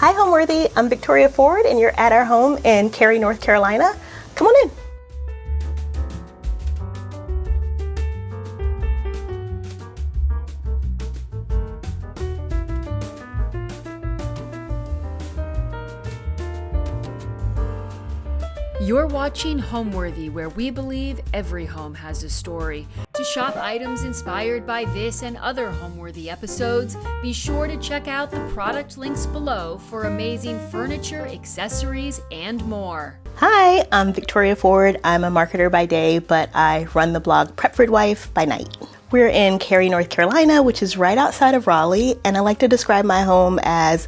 Hi Homeworthy, I'm Victoria Ford and you're at our home in Cary, North Carolina. Come on in. You're watching Homeworthy, where we believe every home has a story. To shop items inspired by this and other Homeworthy episodes, be sure to check out the product links below for amazing furniture, accessories, and more. Hi, I'm Victoria Ford. I'm a marketer by day, but I run the blog Prepford Wife by night. We're in Cary, North Carolina, which is right outside of Raleigh, and I like to describe my home as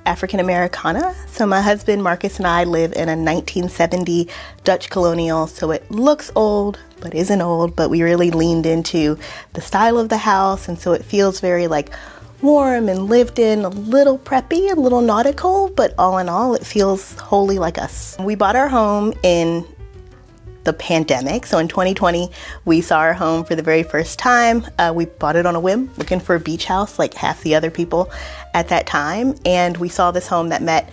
African-Americana. So my husband Marcus and I live in a 1970 Dutch Colonial, so it looks old but isn't old, but we really leaned into the style of the house, and so it feels very like warm and lived in, a little preppy, a little nautical, but all in all it feels wholly like us. We bought our home in the pandemic. So in 2020, we saw our home for the very first time. We bought it on a whim, looking for a beach house like half the other people at that time. And we saw this home that met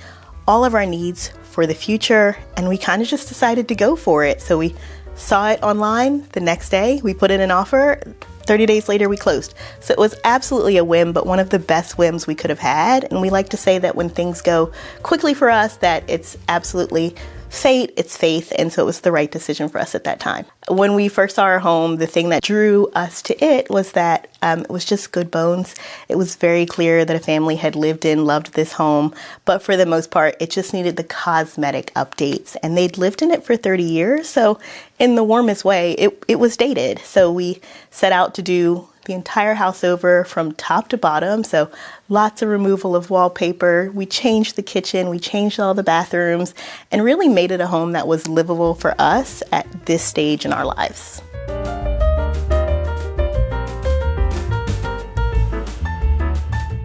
all of our needs for the future. And we kind of just decided to go for it. So we saw it online the next day. We put in an offer. 30 days later, we closed. So it was absolutely a whim, but one of the best whims we could have had. And we like to say that when things go quickly for us, that it's absolutely fate, it's faith, and so it was the right decision for us at that time. When we first saw our home, the thing that drew us to it was that it was just good bones. It was very clear that a family had lived in, loved this home, but for the most part, it just needed the cosmetic updates, and they'd lived in it for 30 years, so in the warmest way, it was dated. So we set out to do the entire house over from top to bottom. So lots of removal of wallpaper. We changed the kitchen, we changed all the bathrooms, and really made it a home that was livable for us at this stage in our lives.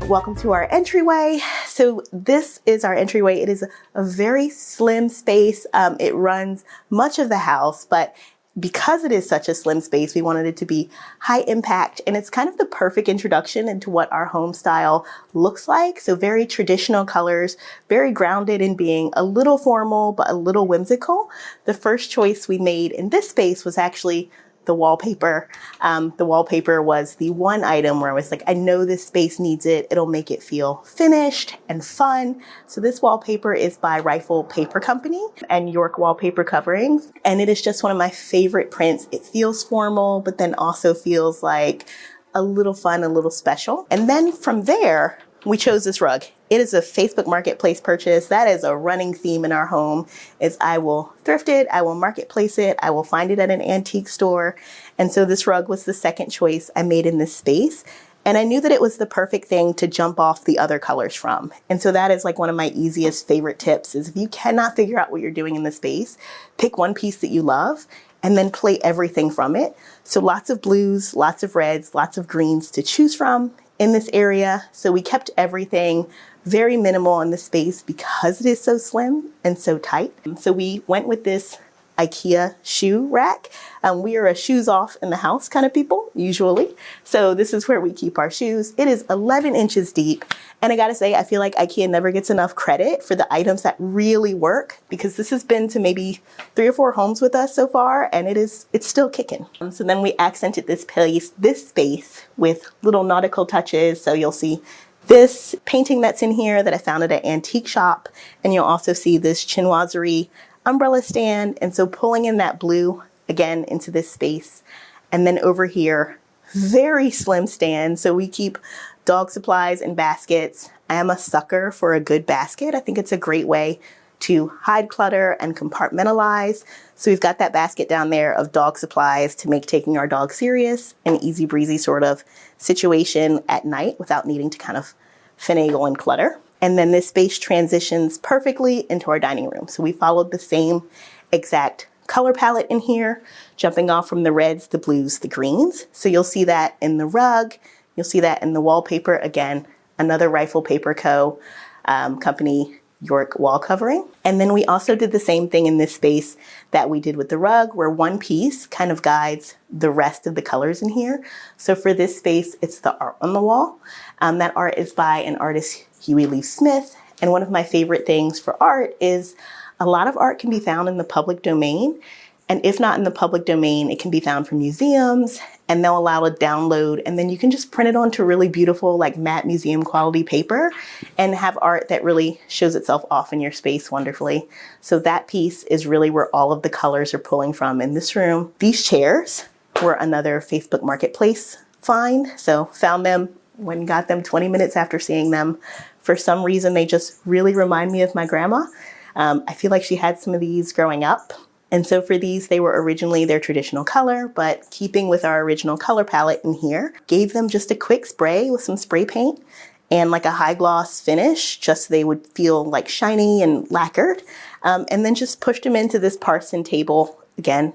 Welcome to our entryway. So this is our entryway. It is a very slim space. It runs much of the house, but because it is such a slim space, we wanted it to be high impact, and it's kind of the perfect introduction into what our home style looks like. So very traditional colors, very grounded in being a little formal, but a little whimsical. The first choice we made in this space was actually the wallpaper. The wallpaper was the one item where I was like, I know this space needs it. It'll make it feel finished and fun. So this wallpaper is by Rifle Paper Company and York Wallpaper Coverings. And it is just one of my favorite prints. It feels formal, but then also feels like a little fun, a little special. And then from there, we chose this rug. It is a Facebook Marketplace purchase. That is a running theme in our home, is I will thrift it, I will marketplace it, I will find it at an antique store. And so this rug was the second choice I made in this space. And I knew that it was the perfect thing to jump off the other colors from. And so that is like one of my easiest favorite tips, is if you cannot figure out what you're doing in the space, pick one piece that you love and then play everything from it. So lots of blues, lots of reds, lots of greens to choose from in this area. So we kept everything very minimal in the space because it is so slim and so tight. So we went with this IKEA shoe rack. We are a shoes off in the house kind of people, usually. So this is where we keep our shoes. It is 11 inches deep. And I gotta say, I feel like IKEA never gets enough credit for the items that really work, because this has been to maybe 3 or 4 homes with us so far, and it's still kicking. So then we accented this space with little nautical touches. So you'll see this painting that's in here that I found at an antique shop, and you'll also see this chinoiserie umbrella stand. And so pulling in that blue again into this space. And then over here, very slim stand. So we keep dog supplies and baskets. I am a sucker for a good basket. I think it's a great way to hide clutter and compartmentalize. So we've got that basket down there of dog supplies to make taking our dog serious an easy breezy sort of situation at night without needing to kind of finagle and clutter. And then this space transitions perfectly into our dining room. So we followed the same exact color palette in here, jumping off from the reds, the blues, the greens. So you'll see that in the rug, you'll see that in the wallpaper. Again, another Rifle Paper Company York wall covering. And then we also did the same thing in this space that we did with the rug, where one piece kind of guides the rest of the colors in here. So for this space, it's the art on the wall. That art is by an artist, Huey Lee Smith, And one of my favorite things for art is a lot of art can be found in the public domain. And if not in the public domain, it can be found from museums, and they'll allow a download, and then you can just print it onto really beautiful, like matte museum quality paper and have art that really shows itself off in your space wonderfully. So that piece is really where all of the colors are pulling from in this room. These chairs were another Facebook Marketplace find. So found them, went and got them 20 minutes after seeing them. For some reason, they just really remind me of my grandma. I feel like she had some of these growing up. And so for these, they were originally their traditional color, but keeping with our original color palette in here, gave them just a quick spray with some spray paint and like a high gloss finish, just so they would feel like shiny and lacquered. And then just pushed them into this Parson table. Again,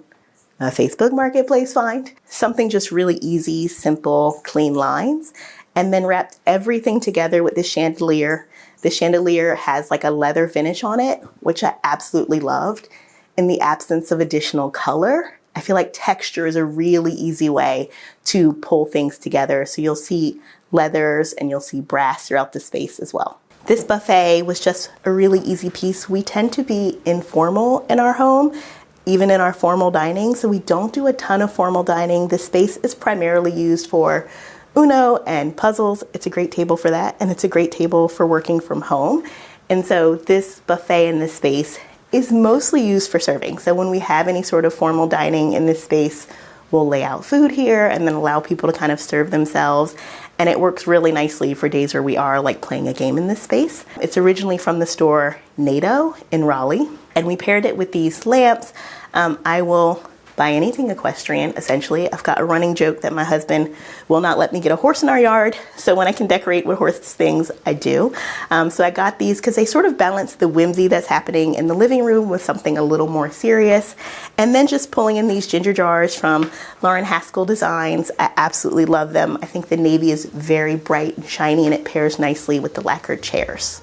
a Facebook Marketplace find. Something just really easy, simple, clean lines. And then wrapped everything together with this chandelier. The chandelier has like a leather finish on it, which I absolutely loved. In the absence of additional color, I feel like texture is a really easy way to pull things together. So you'll see leathers and you'll see brass throughout the space as well. This buffet was just a really easy piece. We tend to be informal in our home, even in our formal dining. So we don't do a ton of formal dining. The space is primarily used for Uno and puzzles. It's a great table for that. And it's a great table for working from home. And so this buffet in this space is mostly used for serving. So when we have any sort of formal dining in this space, we'll lay out food here and then allow people to kind of serve themselves. And it works really nicely for days where we are like playing a game in this space. It's originally from the store NATO in Raleigh, and we paired it with these lamps. I will buy anything equestrian, essentially. I've got a running joke that my husband will not let me get a horse in our yard. So when I can decorate with horse things, I do. So I got these because they sort of balance the whimsy that's happening in the living room with something a little more serious. And then just pulling in these ginger jars from Lauren Haskell Designs. I absolutely love them. I think the navy is very bright and shiny, and it pairs nicely with the lacquered chairs.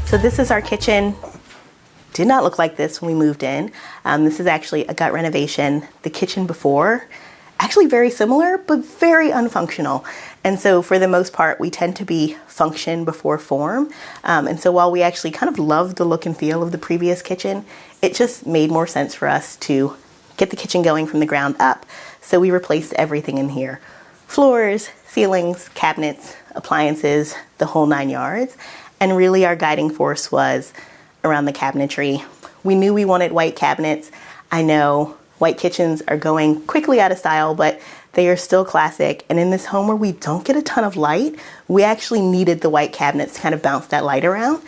So this is our kitchen. Did not look like this when we moved in. This is actually a gut renovation. The kitchen before, actually very similar, but very unfunctional. And so for the most part, we tend to be function before form. And so while we actually kind of loved the look and feel of the previous kitchen, it just made more sense for us to get the kitchen going from the ground up. So we replaced everything in here. Floors, ceilings, cabinets, appliances, the whole 9 yards. And really our guiding force was around the cabinetry. We knew we wanted white cabinets. I know white kitchens are going quickly out of style, but they are still classic. And in this home where we don't get a ton of light, we actually needed the white cabinets to kind of bounce that light around.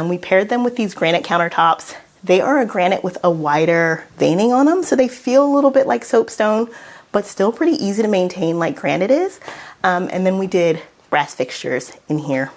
We paired them with these granite countertops. They are a granite with a wider veining on them, so they feel a little bit like soapstone, but still pretty easy to maintain like granite is. And then we did brass fixtures in here.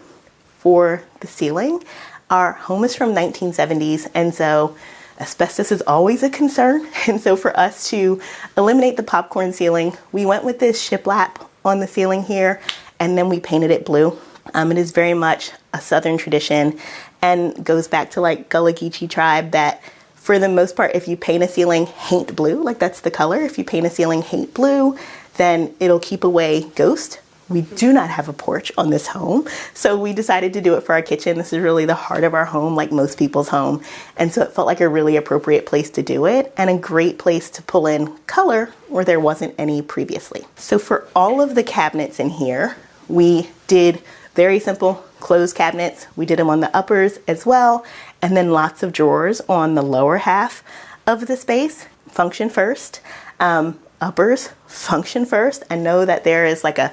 For the ceiling, our home is from 1970s, and so asbestos is always a concern. And so for us to eliminate the popcorn ceiling, we went with this shiplap on the ceiling here, and then we painted it blue. It is very much a Southern tradition and goes back to like Gullah Geechee tribe that for the most part, if you paint a ceiling haint blue, like that's the color, if you paint a ceiling haint blue, then it'll keep away ghosts. We do not have a porch on this home, so we decided to do it for our kitchen. This is really the heart of our home, like most people's home. And so it felt like a really appropriate place to do it and a great place to pull in color where there wasn't any previously. So for all of the cabinets in here, we did very simple closed cabinets. We did them on the uppers as well, and then lots of drawers on the lower half of the space. Function first. Uppers, function first. I know that there is like a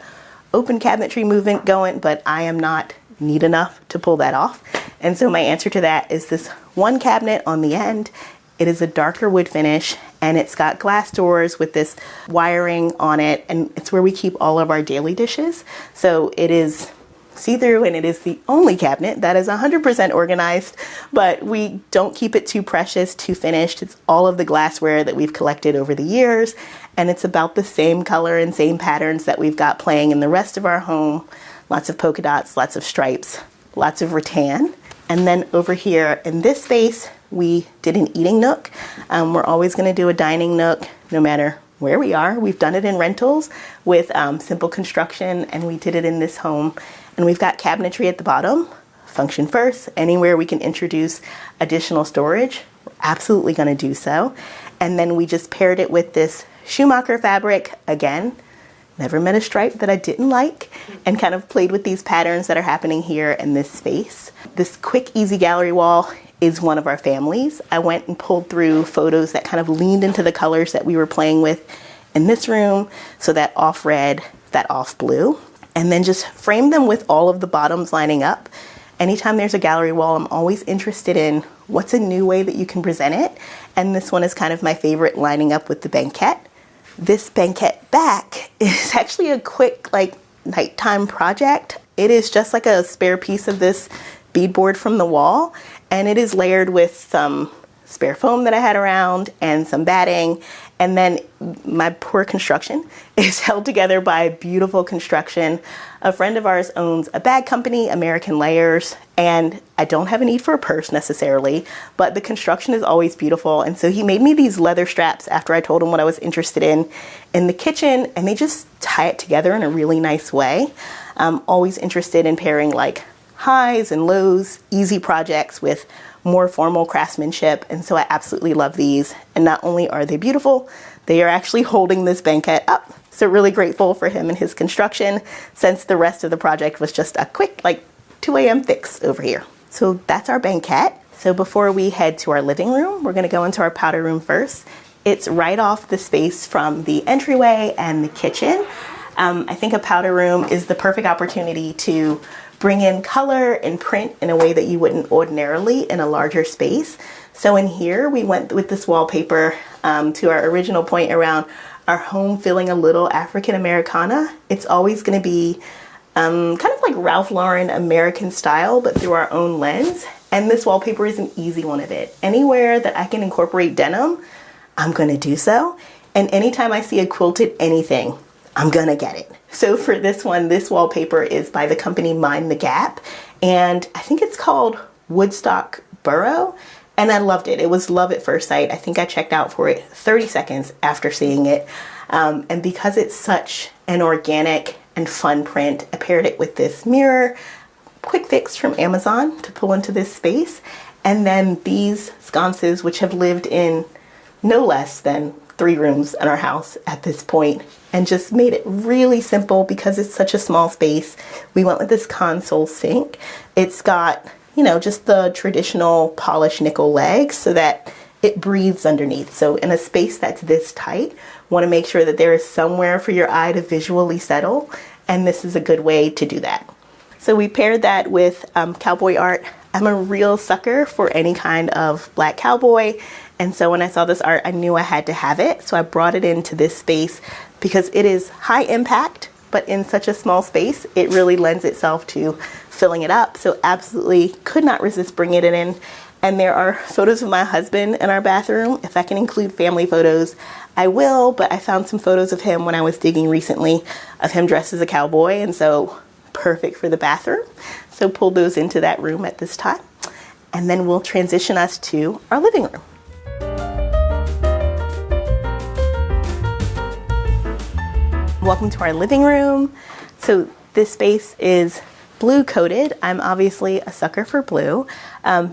open cabinetry movement going, but I am not neat enough to pull that off. And so my answer to that is this one cabinet on the end. It is a darker wood finish, and it's got glass doors with this wiring on it, and it's where we keep all of our daily dishes. So it is see-through, and it is the only cabinet that is 100% organized, but we don't keep it too precious, too finished. It's all of the glassware that we've collected over the years, and it's about the same color and same patterns that we've got playing in the rest of our home. Lots of polka dots, lots of stripes, lots of rattan. And then over here in this space, we did an eating nook. We're always going to do a dining nook, no matter where we are. We've done it in rentals with simple construction, and we did it in this home. And we've got cabinetry at the bottom, function first. Anywhere we can introduce additional storage, we're absolutely going to do so. And then we just paired it with this Schumacher fabric. Again, never met a stripe that I didn't like, and kind of played with these patterns that are happening here in this space. This quick, easy gallery wall is one of our families. I went and pulled through photos that kind of leaned into the colors that we were playing with in this room. So that off red, that off blue, and then just framed them with all of the bottoms lining up. Anytime there's a gallery wall, I'm always interested in what's a new way that you can present it. And this one is kind of my favorite, lining up with the banquette. This banquette back is actually a quick nighttime project. It is just like a spare piece of this beadboard from the wall, and it is layered with some spare foam that I had around and some batting. And then my poor construction is held together by beautiful construction. A friend of ours owns a bag company, American Layers, and I don't have a need for a purse necessarily, but the construction is always beautiful. And so he made me these leather straps after I told him what I was interested in the kitchen, and they just tie it together in a really nice way. I'm always interested in pairing like highs and lows, easy projects with more formal craftsmanship, and so I absolutely love these. And not only are they beautiful, they are actually holding this banquette up. So really grateful for him and his construction, since the rest of the project was just a quick 2 a.m. fix over here. So that's our banquette. So before we head to our living room, we're gonna go into our powder room first. It's right off the space from the entryway and the kitchen. I think a powder room is the perfect opportunity to bring in color and print in a way that you wouldn't ordinarily in a larger space. So in here, we went with this wallpaper to our original point around our home feeling a little African-Americana. It's always gonna be kind of like Ralph Lauren American style, but through our own lens. And this wallpaper is an easy one of it. Anywhere that I can incorporate denim, I'm gonna do so. And anytime I see a quilted anything, I'm gonna get it. So for this one, this wallpaper is by the company Mind the Gap, and I think it's called Woodstock Burrow, and I loved it. It was love at first sight. I think I checked out for it 30 seconds after seeing it. And because it's such an organic and fun print, I paired it with this mirror, quick fix from Amazon to pull into this space, and then these sconces, which have lived in no less than 3 rooms in our house at this point, and just made it really simple because it's such a small space. We went with this console sink. It's got, just the traditional polished nickel legs so that it breathes underneath. So in a space that's this tight, want to make sure that there is somewhere for your eye to visually settle, and this is a good way to do that. So we paired that with cowboy art. I'm a real sucker for any kind of black cowboy, and so when I saw this art, I knew I had to have it. So I brought it into this space because it is high impact, but in such a small space, it really lends itself to filling it up. So absolutely could not resist bringing it in. And there are photos of my husband in our bathroom. If I can include family photos, I will, but I found some photos of him when I was digging recently of him dressed as a cowboy, and so perfect for the bathroom. So pulled those into that room at this time. And then we'll transition us to our living room. Welcome to our living room. So this space is blue coated. I'm obviously a sucker for blue.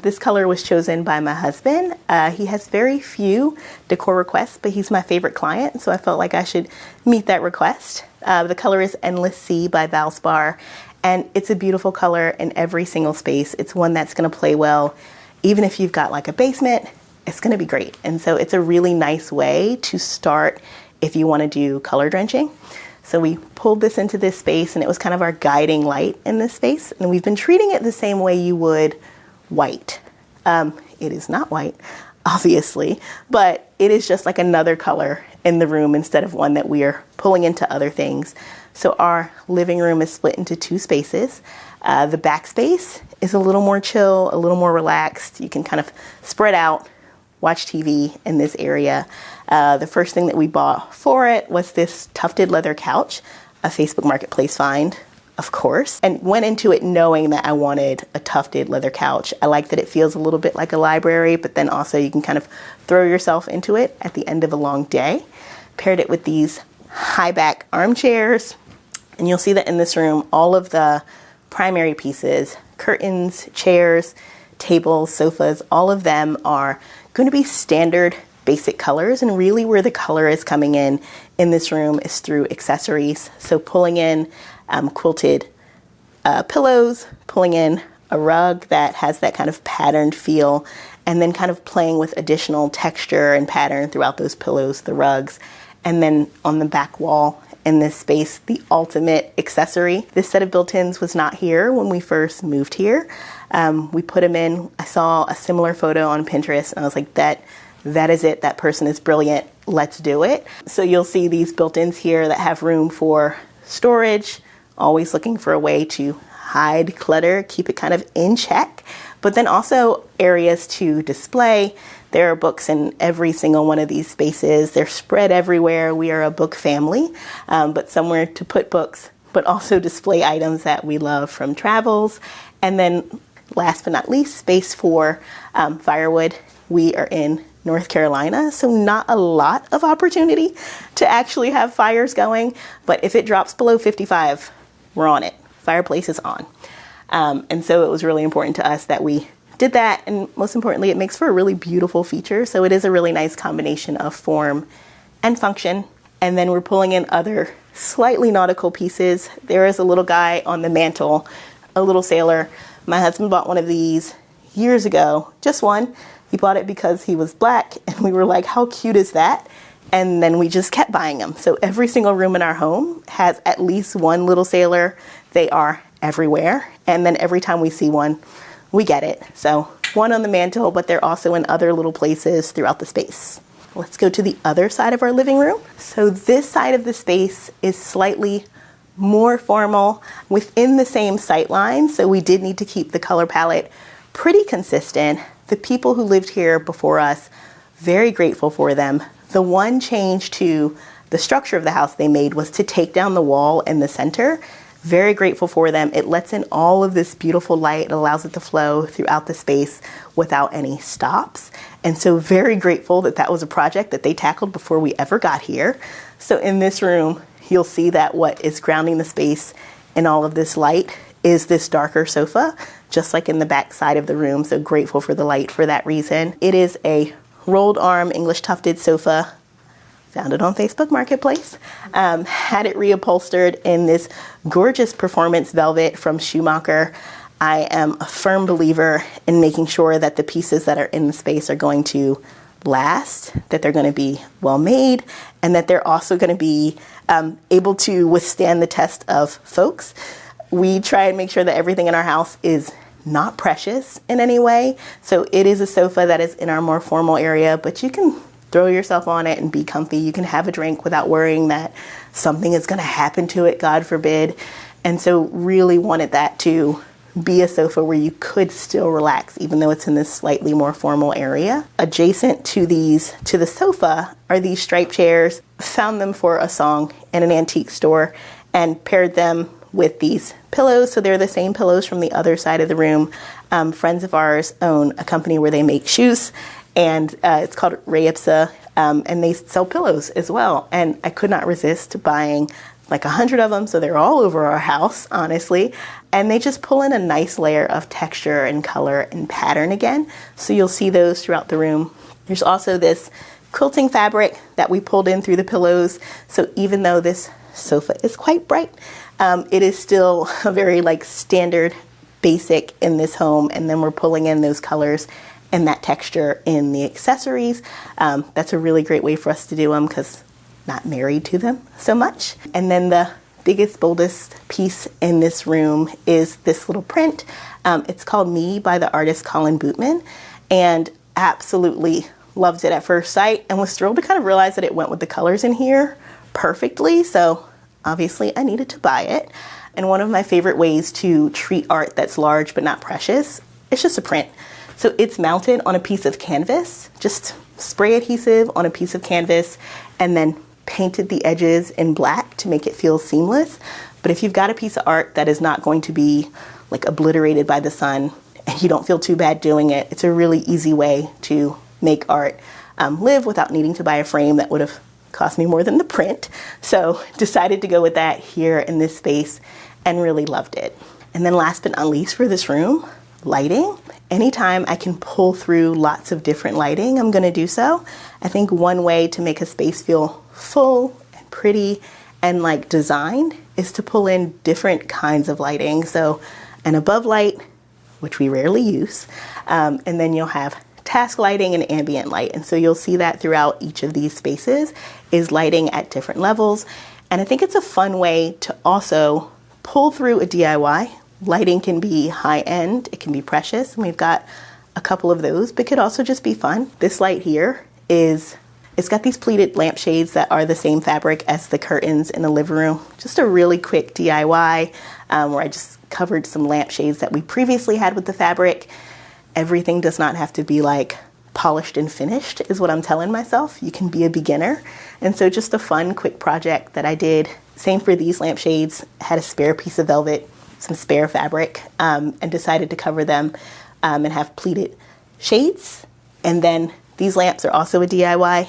This color was chosen by my husband. He has very few decor requests, but he's my favorite client, so I felt like I should meet that request. The color is Endless Sea by Valspar, and it's a beautiful color in every single space. It's one that's gonna play well. Even if you've got a basement, it's gonna be great. And so it's a really nice way to start if you wanna do color drenching. So we pulled this into this space, and it was kind of our guiding light in this space. And we've been treating it the same way you would white. It is not white, obviously, but it is just like another color in the room instead of one that we're pulling into other things. So our living room is split into 2 spaces. The back space is a little more chill, a little more relaxed. You can kind of spread out, watch TV in this area. The first thing that we bought for it was this tufted leather couch, a Facebook Marketplace find, of course, and went into it knowing that I wanted a tufted leather couch. I like that it feels a little bit like a library, but then also you can kind of throw yourself into it at the end of a long day. paired it with these high back armchairs. And you'll see that in this room, all of the primary pieces, curtains, chairs, tables, sofas, all of them are going to be standard basic colors. And really where the color is coming in this room is through accessories. So pulling in quilted pillows, pulling in a rug that has that kind of patterned feel, and then kind of playing with additional texture and pattern throughout those pillows, the rugs. And then on the back wall in this space, the ultimate accessory. This set of built-ins was not here when we first moved here. We put them in. I saw a similar photo on Pinterest and I was like, that is it. That person is brilliant. Let's do it. So you'll see these built-ins here that have room for storage, always looking for a way to hide clutter, keep it kind of in check, but then also areas to display. There are books in every single one of these spaces. They're spread everywhere. We are a book family, but somewhere to put books, but also display items that we love from travels. And then last but not least, space for firewood. We are in North Carolina, so not a lot of opportunity to actually have fires going, but if it drops below 55, we're on it. Fireplace is on. And so it was really important to us that we did that, and most importantly, it makes for a really beautiful feature. So it is a really nice combination of form and function. And then we're pulling in other slightly nautical pieces. There is a little guy on the mantle, a little sailor. My husband bought one of these years ago, just one. He bought it because he was black, and we were like, how cute is that? And then we just kept buying them. So every single room in our home has at least one little sailor. They are everywhere. And then every time we see one, we get it. So one on the mantle, but they're also in other little places throughout the space. Let's go to the other side of our living room. So this side of the space is slightly more formal within the same sight line. So we did need to keep the color palette pretty consistent. The people who lived here before us, very grateful for them. The one change to the structure of the house they made was to take down the wall in the center. Very grateful for them. It lets in all of this beautiful light. It allows it to flow throughout the space without any stops. And so very grateful that that was a project that they tackled before we ever got here. So in this room, you'll see that what is grounding the space in all of this light is this darker sofa, just like in the back side of the room. So grateful for the light for that reason. It is a rolled arm English tufted sofa. Found it on Facebook Marketplace. Had it reupholstered in this gorgeous performance velvet from Schumacher. I am a firm believer in making sure that the pieces that are in the space are going to last, that they're going to be well made, and that they're also going to be able to withstand the test of folks. We try and make sure that everything in our house is not precious in any way. So it is a sofa that is in our more formal area, but you can throw yourself on it and be comfy. You can have a drink without worrying that something is going to happen to it, God forbid. And so really wanted that to be a sofa where you could still relax, even though it's in this slightly more formal area. Adjacent to the sofa are these striped chairs. Found them for a song in an antique store and paired them with these pillows. So they're the same pillows from the other side of the room. Friends of ours own a company where they make shoes, and it's called Renovation, and they sell pillows as well. And I could not resist buying like 100 of them, so they're all over our house, honestly. And they just pull in a nice layer of texture and color and pattern again. So you'll see those throughout the room. There's also this quilting fabric that we pulled in through the pillows. So even though this sofa is quite bright, it is still a very like standard basic in this home. And then we're pulling in those colors and that texture in the accessories. That's a really great way for us to do them because not married to them so much. And then the biggest, boldest piece in this room is this little print. It's called Me by the artist Colin Bootman, and absolutely loved it at first sight and was thrilled to kind of realize that it went with the colors in here perfectly. So obviously I needed to buy it. And one of my favorite ways to treat art that's large but not precious, it's just a print. So it's mounted on a piece of canvas, just spray adhesive on a piece of canvas, and then painted the edges in black to make it feel seamless. But if you've got a piece of art that is not going to be like obliterated by the sun and you don't feel too bad doing it, it's a really easy way to make art live without needing to buy a frame that would have cost me more than the print. So decided to go with that here in this space and really loved it. And then last but not least for this room, lighting. Anytime I can pull through lots of different lighting, I'm gonna do so. I think one way to make a space feel full and pretty and like designed is to pull in different kinds of lighting. So an above light, which we rarely use, and then you'll have task lighting and ambient light. And so you'll see that throughout each of these spaces is lighting at different levels. And I think it's a fun way to also pull through a DIY. Lighting can be high end, it can be precious, and we've got a couple of those, but it could also just be fun. This light here it's got these pleated lampshades that are the same fabric as the curtains in the living room. Just a really quick DIY where I just covered some lampshades that we previously had with the fabric. Everything does not have to be like polished and finished is what I'm telling myself. You can be a beginner. And so just a fun, quick project that I did. Same for these lampshades. I had a spare piece of velvet, some spare fabric, and decided to cover them and have pleated shades. And then these lamps are also a DIY.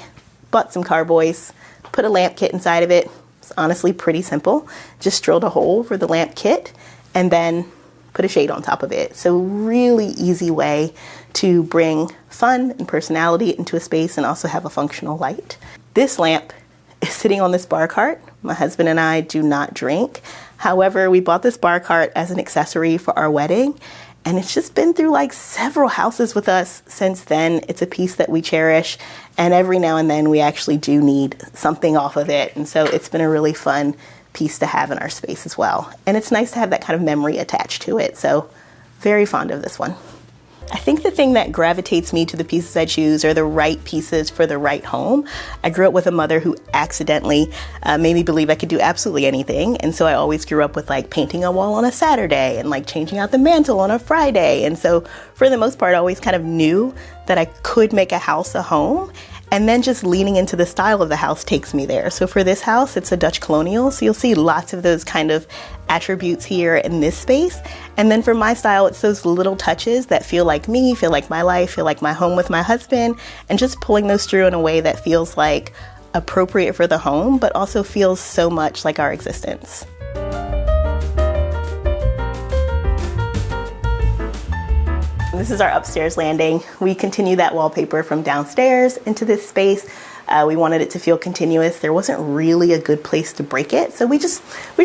Bought some carboys, put a lamp kit inside of it. It's honestly pretty simple. Just drilled a hole for the lamp kit and then put a shade on top of it. So really easy way to bring fun and personality into a space and also have a functional light. This lamp is sitting on this bar cart. My husband and I do not drink. However, we bought this bar cart as an accessory for our wedding, and it's just been through like several houses with us since then. It's a piece that we cherish, and every now and then we actually do need something off of it. And so it's been a really fun piece to have in our space as well. And it's nice to have that kind of memory attached to it. So very fond of this one. I think the thing that gravitates me to the pieces I choose are the right pieces for the right home. I grew up with a mother who accidentally made me believe I could do absolutely anything. And so I always grew up with like painting a wall on a Saturday and like changing out the mantle on a Friday. And so for the most part, I always kind of knew that I could make a house a home. And then just leaning into the style of the house takes me there. So for this house, it's a Dutch Colonial. So you'll see lots of those kind of attributes here in this space. And then for my style, it's those little touches that feel like me, feel like my life, feel like my home with my husband, and just pulling those through in a way that feels like appropriate for the home, but also feels so much like our existence. This is our upstairs landing. We continue that wallpaper from downstairs into this space. We wanted it to feel continuous. There wasn't really a good place to break it, so we just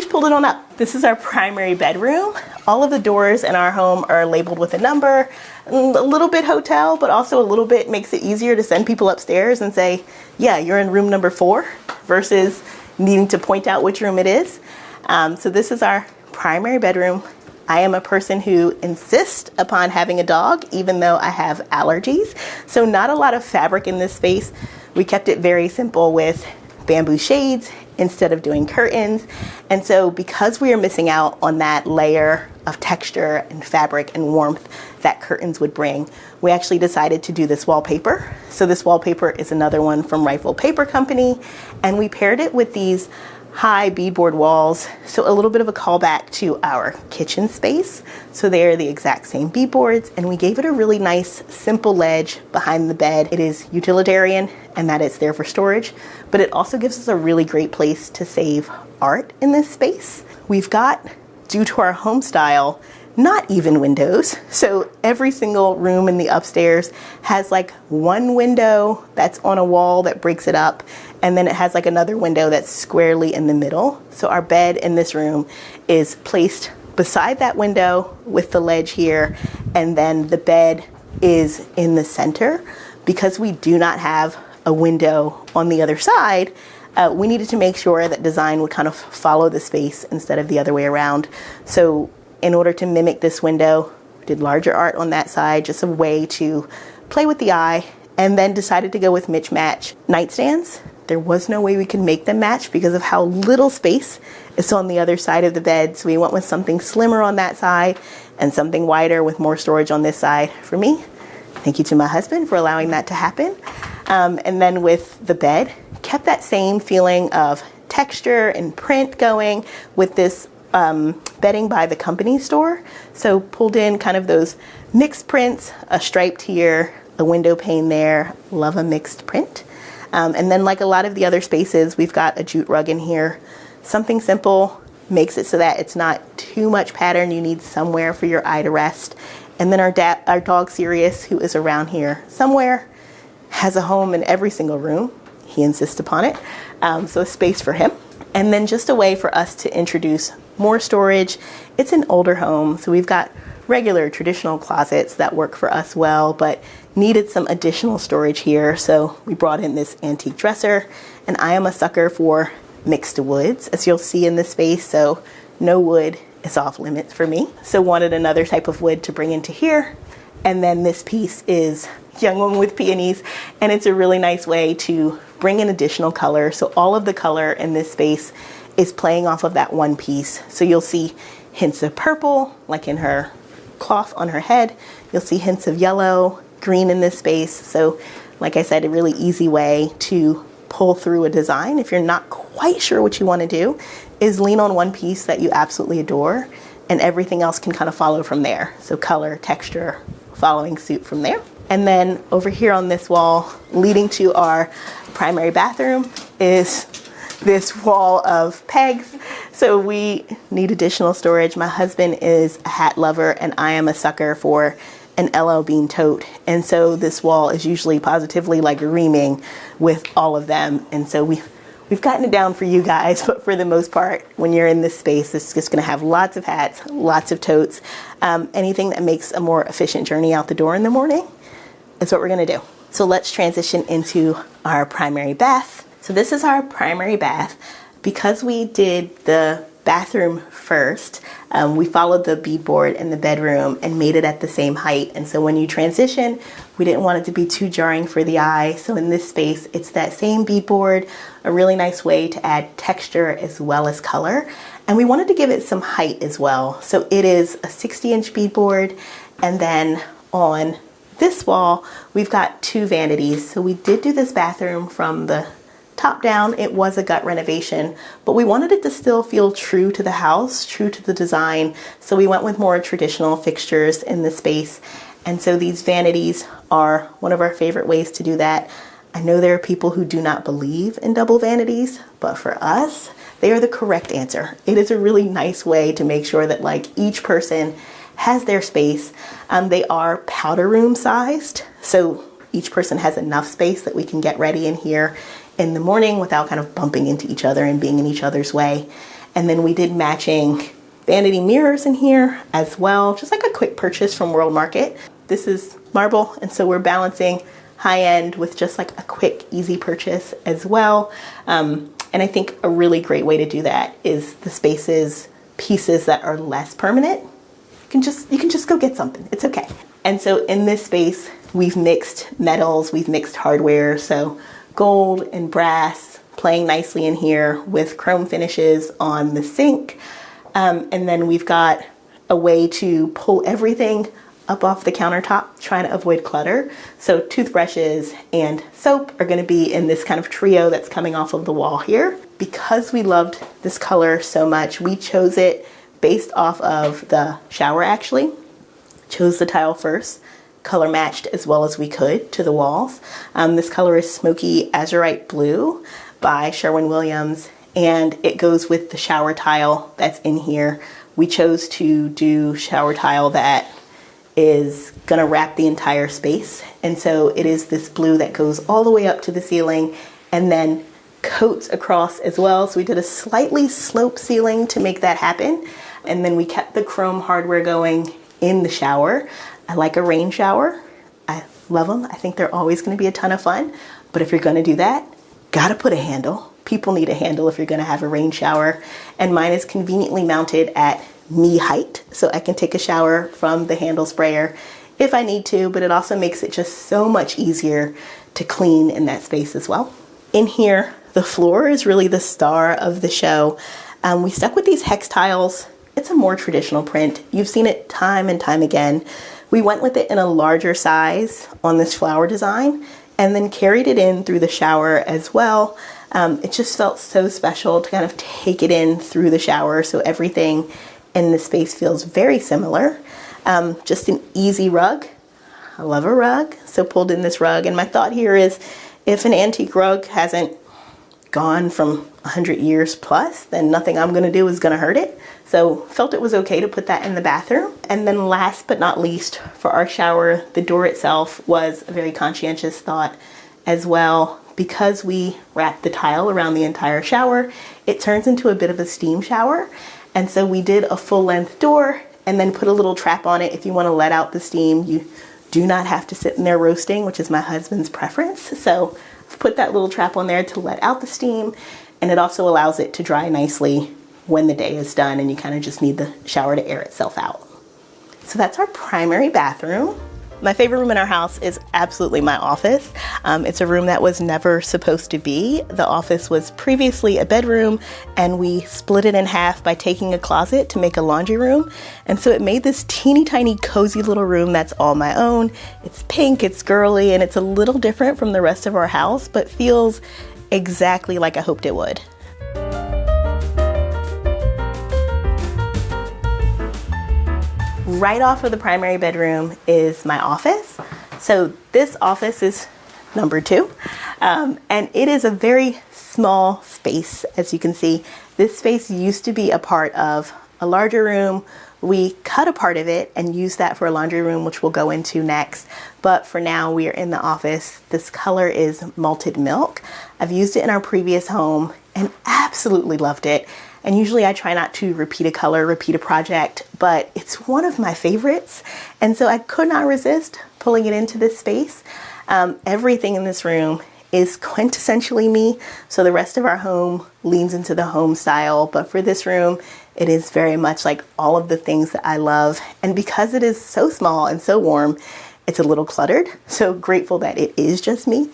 pulled it on up. This is our primary bedroom. All of the doors in our home are labeled with a number. A little bit hotel, but also a little bit makes it easier to send people upstairs and say, yeah, you're in room number 4, versus needing to point out which room it is. So this is our primary bedroom. I am a person who insists upon having a dog, even though I have allergies. So not a lot of fabric in this space. We kept it very simple with bamboo shades instead of doing curtains. And so because we are missing out on that layer of texture and fabric and warmth that curtains would bring, we actually decided to do this wallpaper. So this wallpaper is another one from Rifle Paper Company. And we paired it with these high beadboard walls, so a little bit of a callback to our kitchen space. So they are the exact same beadboards, and we gave it a really nice simple ledge behind the bed. It is utilitarian and that it's there for storage, but it also gives us a really great place to save art in this space. We've got, due to our home style, not even windows. So every single room in the upstairs has like one window that's on a wall that breaks it up. And then it has like another window that's squarely in the middle. So our bed in this room is placed beside that window with the ledge here. And then the bed is in the center. Because we do not have a window on the other side, we needed to make sure that design would kind of follow the space instead of the other way around. So in order to mimic this window, we did larger art on that side, just a way to play with the eye, and then decided to go with mismatch nightstands. There was no way we could make them match because of how little space is on the other side of the bed. So we went with something slimmer on that side and something wider with more storage on this side for me. Thank you to my husband for allowing that to happen. And then with the bed, kept that same feeling of texture and print going with this bedding by the company store. So pulled in kind of those mixed prints, a striped here, a window pane there. Love a mixed print. And then like a lot of the other spaces, we've got a jute rug in here. Something simple makes it so that it's not too much pattern. You need somewhere for your eye to rest. And then our dog Sirius, who is around here somewhere, has a home in every single room. He insists upon it. So a space for him. And then just a way for us to introduce more storage. It's an older home, so we've got regular traditional closets that work for us well, but needed some additional storage here. So we brought in this antique dresser, and I am a sucker for mixed woods, as you'll see in this space. So no wood is off limits for me. So wanted another type of wood to bring into here. And then this piece is Young Woman with Peonies, and it's a really nice way to bring in additional color. So all of the color in this space is playing off of that one piece. So you'll see hints of purple, like in her cloth on her head. You'll see hints of yellow, green in this space. So like I said, a really easy way to pull through a design if you're not quite sure what you want to do is lean on one piece that you absolutely adore, and everything else can kind of follow from there. So color, texture, following suit from there. And then over here on this wall, leading to our primary bathroom, is this wall of pegs. So we need additional storage. My husband is a hat lover, and I am a sucker for an LL Bean tote. And so this wall is usually positively like reaming with all of them. And so we've gotten it down for you guys, but for the most part, when you're in this space, it's just gonna have lots of hats, lots of totes. Anything that makes a more efficient journey out the door in the morning is what we're gonna do. So let's transition into our primary bath. So this is our primary bath. Because we did the bathroom first, we followed the beadboard in the bedroom and made it at the same height. And so when you transition, we didn't want it to be too jarring for the eye. So in this space, it's that same beadboard, a really nice way to add texture as well as color. And we wanted to give it some height as well. So it is a 60-inch beadboard. And then on this wall, we've got two vanities. So we did do this bathroom from the top down. It was a gut renovation, but we wanted it to still feel true to the house, true to the design. So we went with more traditional fixtures in the space. And so these vanities are one of our favorite ways to do that. I know there are people who do not believe in double vanities, but for us, they are the correct answer. It is a really nice way to make sure that like each person has their space. They are powder room sized, so each person has enough space that we can get ready in here in the morning without kind of bumping into each other and being in each other's way. And then we did matching vanity mirrors in here as well, just like a quick purchase from World Market. This is marble, and so we're balancing high end with just like a quick, easy purchase as well. And I think a really great way to do that is the spaces, pieces that are less permanent. You can just go get something. It's okay. And so in this space, we've mixed metals, we've mixed hardware. So gold and brass playing nicely in here with chrome finishes on the sink. And then we've got a way to pull everything up off the countertop, trying to avoid clutter. So toothbrushes and soap are going to be in this kind of trio that's coming off of the wall here. Because we loved this color so much, we chose it based off of the shower actually. Chose the tile first, color matched as well as we could to the walls. This color is Smoky Azurite Blue by Sherwin-Williams, and it goes with the shower tile that's in here. We chose to do shower tile that is gonna wrap the entire space. And so it is this blue that goes all the way up to the ceiling and then coats across as well. So we did a slightly sloped ceiling to make that happen. And then we kept the chrome hardware going in the shower. I like a rain shower. I love them. I think they're always going to be a ton of fun. But if you're going to do that, gotta put a handle. People need a handle if you're going to have a rain shower. And mine is conveniently mounted at knee height, so I can take a shower from the handle sprayer if I need to, but it also makes it just so much easier to clean in that space as well. In here, the floor is really the star of the show. We stuck with these hex tiles. It's a more traditional print. You've seen it time and time again. We went with it in a larger size on this flower design and then carried it in through the shower as well. It just felt so special to kind of take it in through the shower, so everything in the space feels very similar. Just an easy rug. I love a rug, so pulled in this rug. And my thought here is If an antique rug hasn't gone from 100 years plus, then nothing I'm gonna do is gonna hurt it. So felt it was okay to put that in the bathroom. And then last but not least, for our shower, the door itself was a very conscientious thought as well. Because we wrapped the tile around the entire shower, it turns into a bit of a steam shower. And so we did a full length door and then put a little trap on it. If you wanna let out the steam, you do not have to sit in there roasting, which is my husband's preference. So I've put that little trap on there to let out the steam, and it also allows it to dry nicely when the day is done and you kind of just need the shower to air itself out. So that's our primary bathroom. My favorite room in our house is absolutely my office. It's a room that was never supposed to be. The office was previously a bedroom, and we split it in half by taking a closet to make a laundry room. And so it made this teeny tiny cozy little room that's all my own. It's pink, it's girly, and it's a little different from the rest of our house, but feels exactly like I hoped it would. Right off of the primary bedroom is my office. So this office is number 2, and it is a very small space. As you can see, this space used to be a part of a larger room. We cut a part of it and used that for a laundry room, which we'll go into next. But for now, we are in the office. This color is malted milk. I've used it in our previous home and absolutely loved it. And usually I try not to repeat a color, repeat a project, but it's one of my favorites. And so I could not resist pulling it into this space. Everything in this room is quintessentially me. So the rest of our home leans into the home style, but for this room, it is very much like all of the things that I love. And because it is so small and so warm, it's a little cluttered. So grateful that it is just me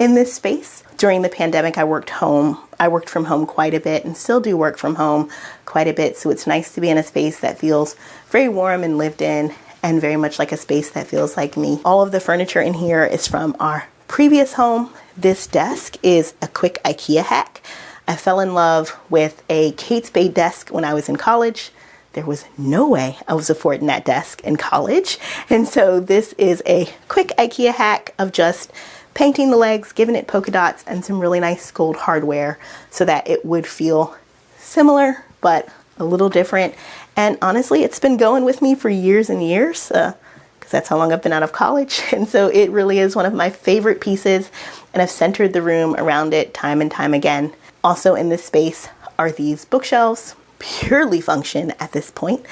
in this space. During the pandemic, I worked from home quite a bit and still do work from home quite a bit. So it's nice to be in a space that feels very warm and lived in, and very much like a space that feels like me. All of the furniture in here is from our previous home. This desk is a quick IKEA hack. I fell in love with a Kate Spade desk when I was in college. There was no way I was affording that desk in college. And so this is a quick IKEA hack of just painting the legs, giving it polka dots and some really nice gold hardware so that it would feel similar but a little different. And honestly, it's been going with me for years and years because that's how long I've been out of college. And so it really is one of my favorite pieces, and I've centered the room around it time and time again. Also in this space are these bookshelves, purely function at this point.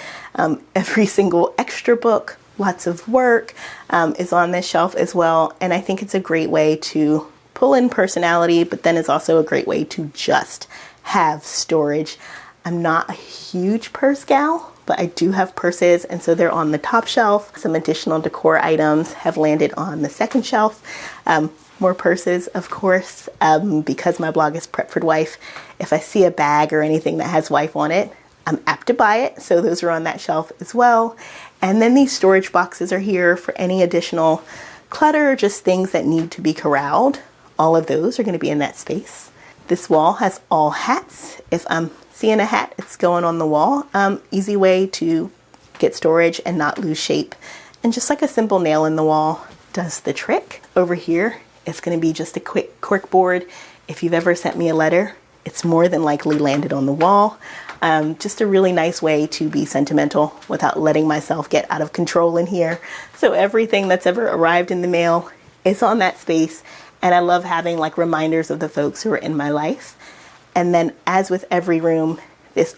Every single extra book, lots of work is on this shelf as well. And I think it's a great way to pull in personality, but then it's also a great way to just have storage. I'm not a huge purse gal, but I do have purses, and so they're on the top shelf. Some additional decor items have landed on the second shelf. More purses, of course, because my blog is Prepford Wife. If I see a bag or anything that has wife on it, I'm apt to buy it, so those are on that shelf as well. And then these storage boxes are here for any additional clutter or just things that need to be corralled. All of those are going to be in that space. This wall has all hats. If I'm seeing a hat, it's going on the wall. Easy way to get storage and not lose shape. And just like a simple nail in the wall does the trick. Over here, it's going to be just a quick cork board. If you've ever sent me a letter, it's more than likely landed on the wall. Just a really nice way to be sentimental without letting myself get out of control in here. So everything that's ever arrived in the mail is on that space. And I love having like reminders of the folks who are in my life. And then as with every room, this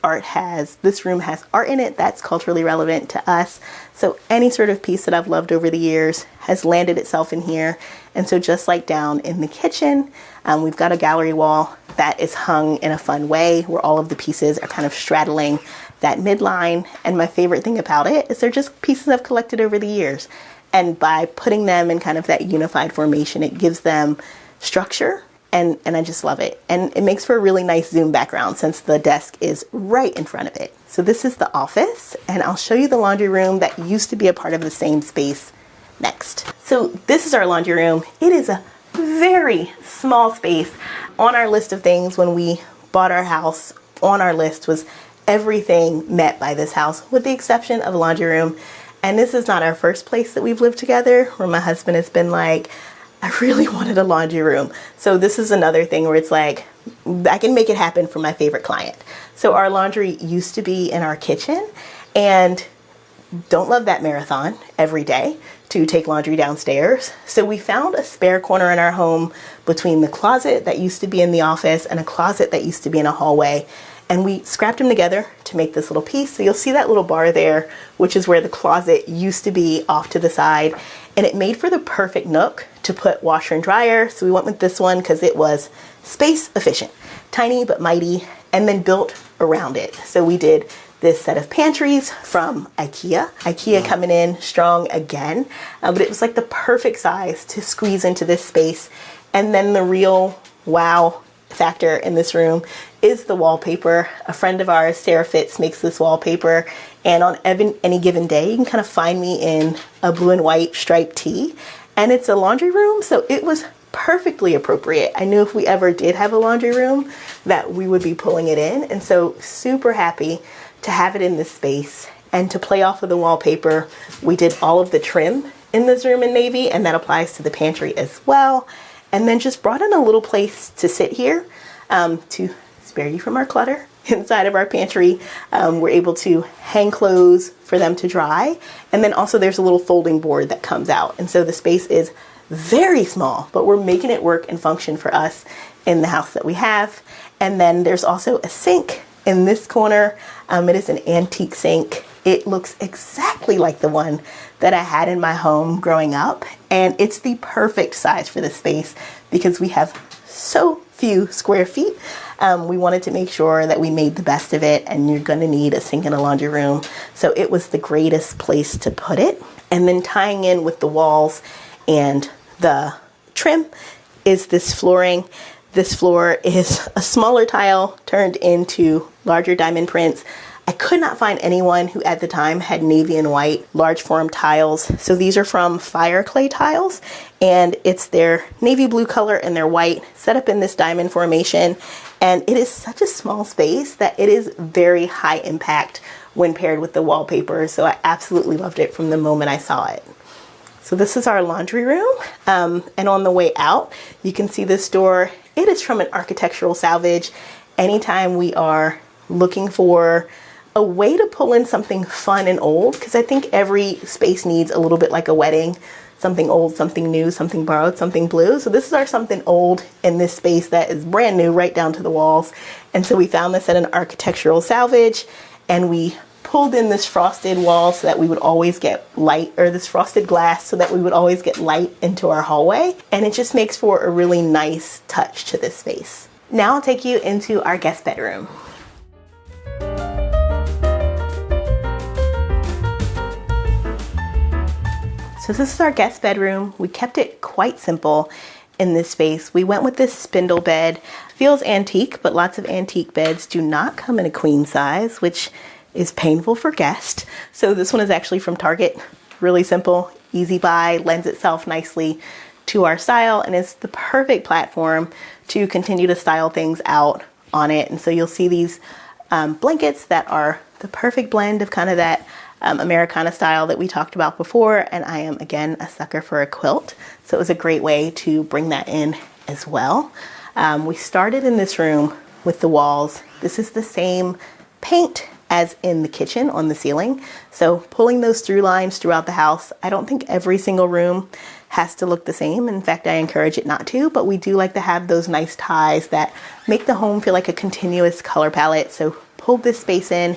room has art in it that's culturally relevant to us. So any sort of piece that I've loved over the years has landed itself in here. And so just like down in the kitchen, we've got a gallery wall that is hung in a fun way where all of the pieces are kind of straddling that midline. And my favorite thing about it is they're just pieces I've collected over the years. And by putting them in kind of that unified formation, it gives them structure. And I just love it. And it makes for a really nice zoom background since the desk is right in front of it. So this is the office, and I'll show you the laundry room that used to be a part of the same space next. So this is our laundry room. It is a very small space. On our list of things when we bought our house, on our list was everything met by this house with the exception of a laundry room. And this is not our first place that we've lived together where my husband has been like, I really wanted a laundry room. So this is another thing where it's like, I can make it happen for my favorite client. So our laundry used to be in our kitchen, and don't love that marathon every day to take laundry downstairs. So we found a spare corner in our home between the closet that used to be in the office and a closet that used to be in a hallway. And we scrapped them together to make this little piece. So you'll see that little bar there, which is where the closet used to be off to the side. And it made for the perfect nook to put washer and dryer. So we went with this one because it was space efficient, tiny but mighty, and then built around it. So we did this set of pantries from IKEA coming in strong again, but it was like the perfect size to squeeze into this space. And then the real wow factor in this room is the wallpaper. A friend of ours, Sarah Fitz, makes this wallpaper, and on any given day you can kind of find me in a blue and white striped tee, and it's a laundry room, so it was perfectly appropriate. I knew if we ever did have a laundry room that we would be pulling it in, and so super happy to have it in this space. And to play off of the wallpaper, we did all of the trim in this room in navy, and that applies to the pantry as well. And then just brought in a little place to sit here to spare you from our clutter inside of our pantry. We're able to hang clothes for them to dry. And then also there's a little folding board that comes out. And so the space is very small, but we're making it work and function for us in the house that we have. And then there's also a sink in this corner. It is an antique sink. It looks exactly like the one that I had in my home growing up, and it's the perfect size for this space because we have so few square feet. We wanted to make sure that we made the best of it, and you're going to need a sink and a laundry room, so it was the greatest place to put it. And then tying in with the walls and the trim is this flooring. This floor is a smaller tile turned into larger diamond prints. I could not find anyone who at the time had navy and white large form tiles. So these are from Fire Clay Tiles, and it's their navy blue color and their white set up in this diamond formation. And it is such a small space that it is very high impact when paired with the wallpaper. So I absolutely loved it from the moment I saw it. So this is our laundry room. And on the way out, you can see this door. It is from an architectural salvage. Anytime we are looking for a way to pull in something fun and old, because I think every space needs a little bit like a wedding, something old, something new, something borrowed, something blue. So this is our something old in this space that is brand new right down to the walls. And so we found this at an architectural salvage, and we pulled in this frosted wall so that we would always get light, or this frosted glass so that we would always get light into our hallway. And it just makes for a really nice touch to this space. Now I'll take you into our guest bedroom. So this is our guest bedroom. We kept it quite simple in this space. We went with this spindle bed. Feels antique, but lots of antique beds do not come in a queen size, which is painful for guests. So this one is actually from Target. Really simple, easy buy, lends itself nicely to our style, and it's the perfect platform to continue to style things out on it. And so you'll see these blankets that are the perfect blend of kind of that Americana style that we talked about before, and I am again a sucker for a quilt, so it was a great way to bring that in as well. We started in this room with the walls. This is the same paint as in the kitchen on the ceiling, so pulling those through lines throughout the house. I don't think every single room has to look the same. In fact, I encourage it not to, but we do like to have those nice ties that make the home feel like a continuous color palette. So pulled this space in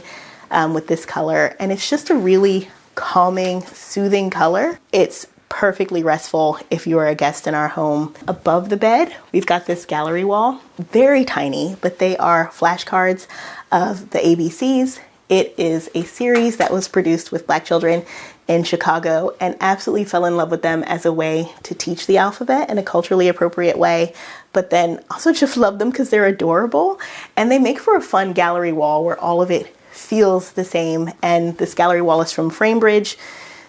with this color, and it's just a really calming, soothing color. It's perfectly restful if you are a guest in our home. Above the bed, we've got this gallery wall, very tiny, but they are flashcards of the ABCs. It is a series that was produced with Black children in Chicago, and absolutely fell in love with them as a way to teach the alphabet in a culturally appropriate way, but then also just love them because they're adorable, and they make for a fun gallery wall where all of it feels the same. And this gallery wall is from Framebridge.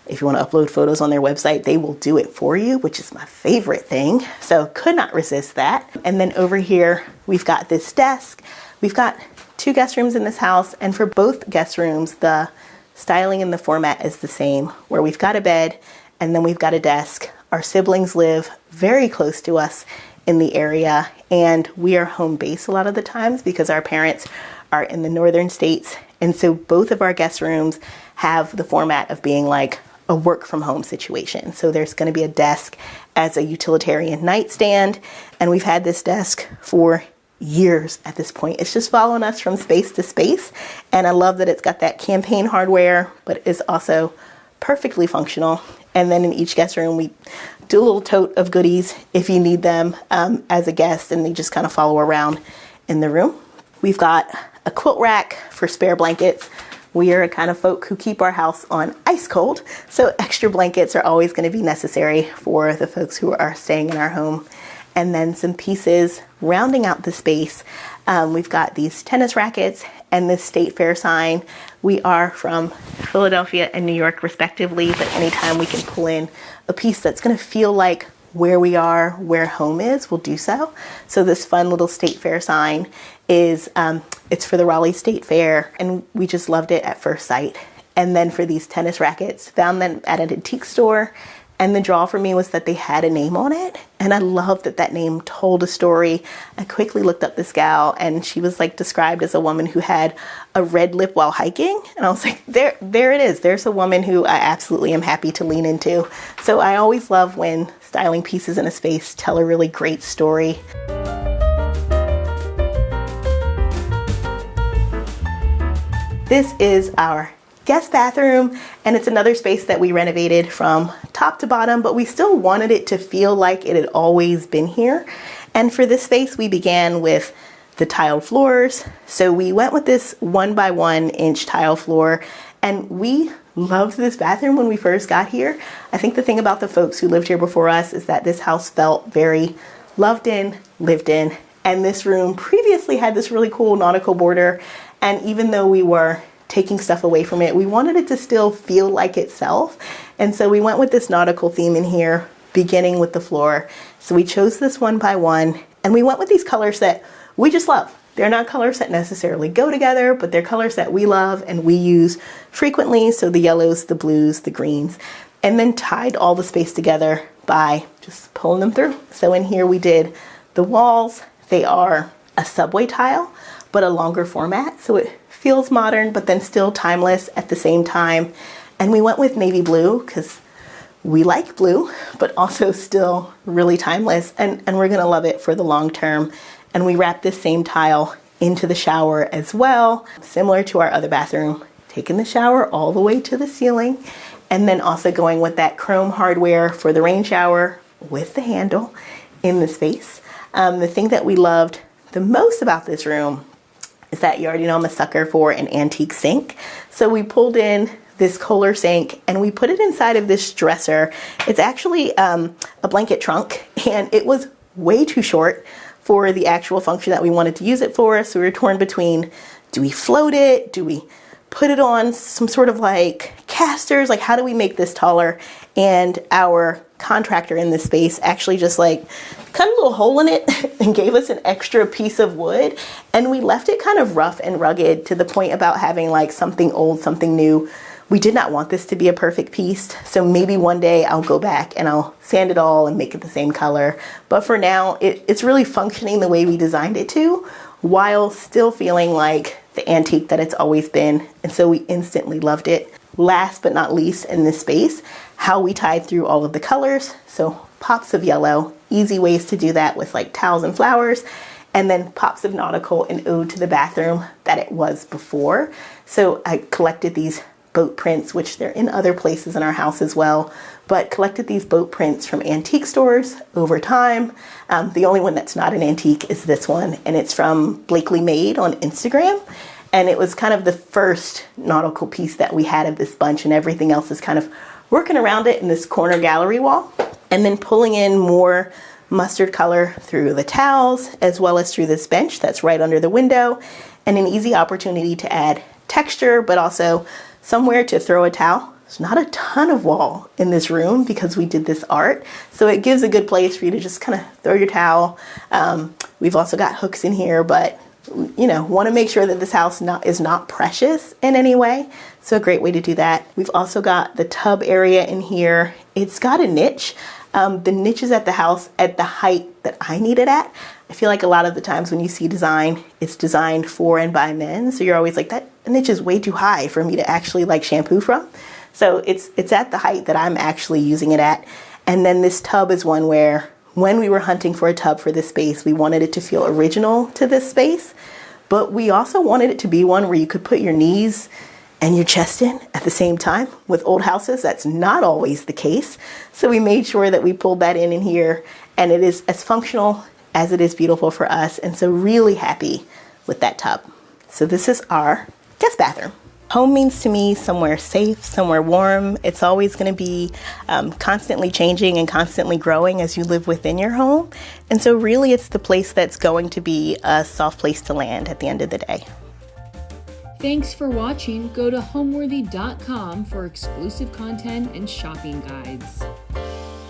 If you want to upload photos on their website, they will do it for you, which is my favorite thing. So could not resist that. And then over here, we've got this desk. We've got 2 guest rooms in this house, and for both guest rooms, the styling and the format is the same, where we've got a bed and then we've got a desk Our siblings live very close to us in the area, and we are home base a lot of the times because our parents are in the northern states. And so both of our guest rooms have the format of being like a work from home situation. So there's going to be a desk as a utilitarian nightstand, and we've had this desk for years at this point. It's just following us from space to space, and I love that it's got that campaign hardware, but it's also perfectly functional. And then in each guest room, we do a little tote of goodies if you need them as a guest, and they just kind of follow around in the room. We've got a quilt rack for spare blankets. We are a kind of folk who keep our house on ice cold, so extra blankets are always going to be necessary for the folks who are staying in our home. And then some pieces rounding out the space. We've got these tennis rackets and this state fair sign. We are from Philadelphia and New York respectively, but anytime we can pull in a piece that's going to feel like where we are, where home is, we'll do so. So this fun little state fair sign is, it's for the Raleigh State Fair, and we just loved it at first sight. And then for these tennis rackets, found them at an antique store. And the draw for me was that they had a name on it. And I loved that that name told a story. I quickly looked up this gal, and she was like described as a woman who had a red lip while hiking. And I was like, there it is. There's a woman who I absolutely am happy to lean into. So I always love when styling pieces in a space tell a really great story. This is our guest bathroom, and it's another space that we renovated from top to bottom, but we still wanted it to feel like it had always been here. And for this space, we began with the tiled floors. So we went with this 1 by 1 inch tile floor, and we loved this bathroom when we first got here. I think the thing about the folks who lived here before us is that this house felt very loved in, lived in, and this room previously had this really cool nautical border. And even though we were taking stuff away from it, we wanted it to still feel like itself. And so we went with this nautical theme in here, beginning with the floor. So we chose this 1 by 1, and we went with these colors that we just love. They're not colors that necessarily go together, but they're colors that we love and we use frequently. So the yellows, the blues, the greens, and then tied all the space together by just pulling them through. So in here we did the walls. They are a subway tile, but a longer format. So it feels modern, but then still timeless at the same time. And we went with navy blue because we like blue, but also still really timeless. And we're gonna love it for the long term. And we wrapped this same tile into the shower as well, similar to our other bathroom, taking the shower all the way to the ceiling. And then also going with that chrome hardware for the rain shower with the handle in the space. The thing that we loved the most about this room is that you already know I'm a sucker for an antique sink. So we pulled in this Kohler sink and we put it inside of this dresser. It's actually a blanket trunk, and it was way too short for the actual function that we wanted to use it for. So we were torn between, do we float it? Do we put it on some sort of like casters? Like, how do we make this taller? And our contractor in this space actually just like cut a little hole in it and gave us an extra piece of wood, and we left it kind of rough and rugged to the point about having like something old, something new. We did not want this to be a perfect piece, so maybe one day I'll go back and I'll sand it all and make it the same color. But for now, it's really functioning the way we designed it to, while still feeling like the antique that it's always been. And so we instantly loved it. Last but not least in this space, how we tied through all of the colors. So pops of yellow, easy ways to do that with like towels and flowers, and then pops of nautical, an ode to the bathroom that it was before. So I collected these boat prints, which they're in other places in our house as well, but collected these boat prints from antique stores over time. The only one that's not an antique is this one, and it's from Blakely Made on Instagram. And it was kind of the first nautical piece that we had of this bunch, and everything else is kind of working around it in this corner gallery wall. And then pulling in more mustard color through the towels, as well as through this bench that's right under the window, and an easy opportunity to add texture, but also somewhere to throw a towel. There's not a ton of wall in this room because we did this art, so it gives a good place for you to just kind of throw your towel. We've also got hooks in here, but you know, want to make sure that this house is not precious in any way. So a great way to do that. We've also got the tub area in here. It's got a niche. The niches at the house at the height that I need it at. I feel like a lot of the times when you see design, it's designed for and by men. So you're always like, that niche is way too high for me to actually like shampoo from. So it's at the height that I'm actually using it at. And then this tub is one where when we were hunting for a tub for this space, we wanted it to feel original to this space, but we also wanted it to be one where you could put your knees and your chest in at the same time. With old houses, that's not always the case. So we made sure that we pulled that in here, and it is as functional as it is beautiful for us. And so really happy with that tub. So this is our guest bathroom. Home means to me somewhere safe, somewhere warm. It's always going to be constantly changing and constantly growing as you live within your home. And so really it's the place that's going to be a soft place to land at the end of the day. Thanks for watching. Go to homeworthy.com for exclusive content and shopping guides.